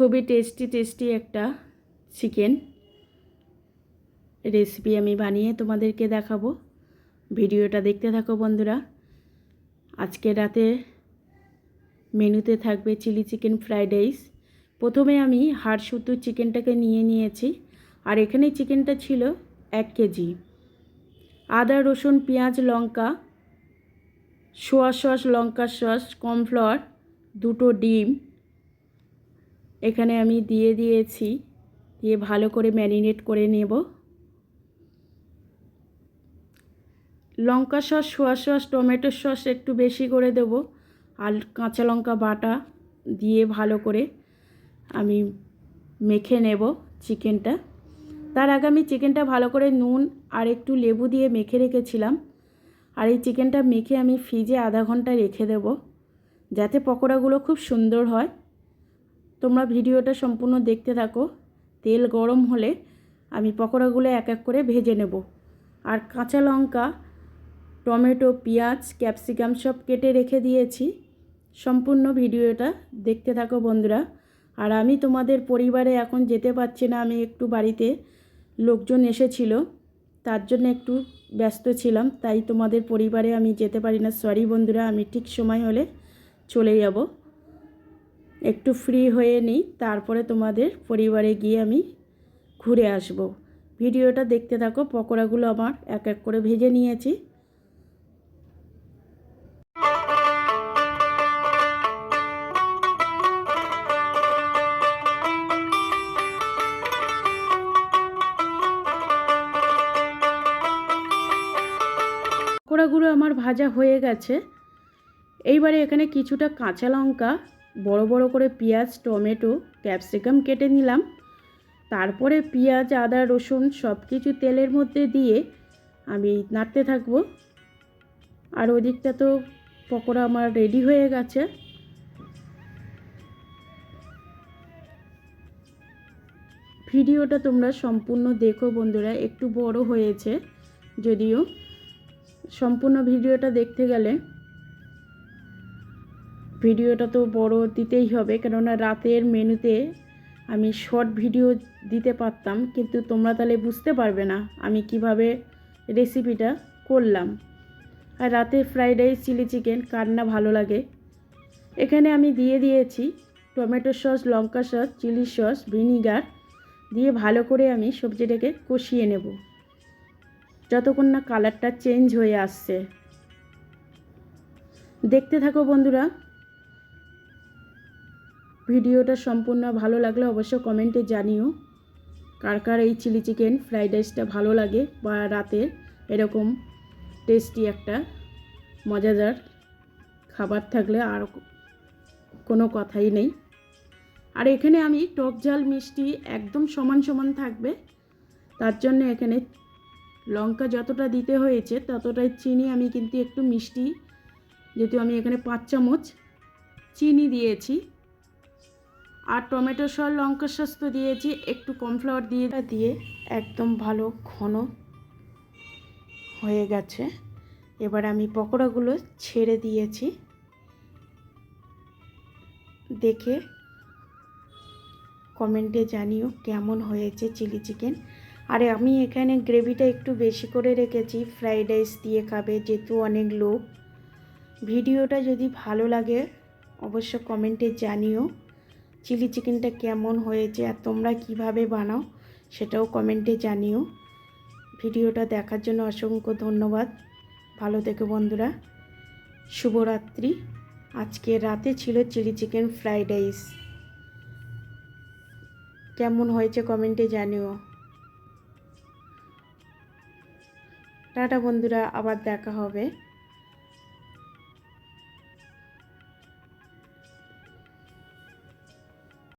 খুবই টেস্টি একটা chicken recipe আমি বানিয়ে তোমাদেরকে দেখাবো। ভিডিওটা দেখতে থাকো বন্ধুরা। আজকে রাতে মেনুতে থাকবে চিলি চিকেন ফ্রাইড রাইস। প্রথমে আমি হাড় সুতো চিকেনটাকে নিয়েছি, আর এখানে চিকেনটা ছিল 1 কেজি। আদা রসুন পেঁয়াজ লঙ্কা, সোয়া সস, লঙ্কার সস, কর্নফ্লাওয়ার, 2টো ডিম এখানে আমি দিয়েছি। দিয়ে ভালো করে ম্যারিনেট করে নেব। লঙ্কা sauce, soya sauce, tomato sauce একটু বেশি করে দেব, আর কাঁচা লঙ্কা বাটা দিয়ে ভালো করে আমি মেখে নেব চিকেনটা। তার আগে আমি চিকেনটা ভালো করে নুন আর একটু লেবু দিয়ে মেখে রেখেছিলাম। আর এই চিকেনটা মেখে আমি ফ্রিজে আধা ঘন্টা রেখে দেব, যাতে পকোড়াগুলো খুব সুন্দর হয়। তোমরা ভিডিওটা সম্পূর্ণ দেখতে থাকো। তেল গরম হলে আমি পকোড়াগুলো এক এক করে ভেজে নেব। আর কাঁচা লঙ্কা, টমেটো, পেঁয়াজ, ক্যাপসিকাম সব কেটে রেখে দিয়েছি। সম্পূর্ণ ভিডিওটা দেখতে থাকো বন্ধুরা। আর আমি তোমাদের পরিবারে এখন যেতে পারছি না, আমি একটু বাড়িতে লোকজন এসেছিল, তার জন্য একটু ব্যস্ত ছিলাম, তাই তোমাদের পরিবারে আমি যেতে পারি না। সরি বন্ধুরা, আমি ঠিক সময় হলে চলে যাব। একটু ফ্রি হয়ে নিই, তারপরে তোমাদের পরিবারে গিয়ে আমি ঘুরে আসব। ভিডিওটা দেখতে থাকো। পকোড়াগুলো আমার এক এক করে ভেজে নিয়েছি। পকোড়াগুলো আমার ভাজা হয়ে গেছে। এইবারে এখানে কিছুটা কাঁচা লঙ্কা, বড় বড় করে পেঁয়াজ, টমেটো, ক্যাপসিকাম কেটে নিলাম। তারপরে পেঁয়াজ, আদা, রসুন সব কিছু তেলের মধ্যে দিয়ে আমি নাড়তে থাকবো। আর ওদিকটা তো পকোড়া আমার রেডি হয়ে গেছে। ভিডিওটা তোমরা সম্পূর্ণ দেখো বন্ধুরা। একটু বড় হয়েছে যদিও, সম্পূর্ণ ভিডিওটা দেখতে গেলে ভিডিওটা তো বড় দিতেই হবে, কেননা রাতের মেনুতে আমি শর্ট ভিডিও দিতে পারতাম, কিন্তু তোমরা তাহলে বুঝতে পারবে না আমি কিভাবে রেসিপিটা করলাম। আর রাতে ফ্রাইড রাইস, চিলি চিকেন কার না ভালো লাগে। এখানে আমি দিয়েছি টমেটো সস, লঙ্কা সস, চিলি সস, ভিনিগার দিয়ে ভালো করে আমি সবজিটাকে কষিয়ে নেব, যতক্ষণ না কালারটা চেঞ্জ হয়ে আসছে। দেখতে থাকো বন্ধুরা। ভিডিওটা সম্পূর্ণ ভালো লাগলে অবশ্য কমেন্টে জানিও কার কার এই চিলি চিকেন ফ্রাইড রাইসটা ভালো লাগে, বা রাতের এরকম টেস্টি একটা মজাদার খাবার থাকলে আর কোনো কথাই নেই। আর এখানে আমি টক ঝাল মিষ্টি একদম সমান সমান থাকবে, তার জন্য এখানে লঙ্কা যতটা দিতে হয়েছে ততটাই চিনি আমি কিন্তু একটু মিষ্টি, যেহেতু আমি এখানে 5 চামচ চিনি দিয়েছি। আর টমেটো সস, লঙ্কা সস তো দিয়েছি, একটু কর্নফ্লাওয়ার দিয়ে একদম ভালো ঘন হয়ে গেছে। এবার আমি পকোড়াগুলো ছেড়ে দিয়েছি। দেখে কমেন্টে জানিও কেমন হয়েছে চিলি চিকেন। আর আমি এখানে গ্রেভিটা একটু বেশি করে রেখেছি, ফ্রাইড রাইস দিয়ে খাবে যেহেতু অনেক লোক। ভিডিওটা যদি ভালো লাগে অবশ্য কমেন্টে জানিও চিলি চিকেনটা কেমন হয়েছে, আর তোমরা কিভাবে বানাও সেটাও কমেন্টে জানিও। ভিডিওটা দেখার জন্য অসংখ্য ধন্যবাদ। ভালো থেকো বন্ধুরা। শুভরাত্রি। আজকে রাতে ছিল চিলি চিকেন ফ্রাইড রাইস। কেমন হয়েছে কমেন্টে জানিও। টাটা বন্ধুরা, আবার দেখা হবে।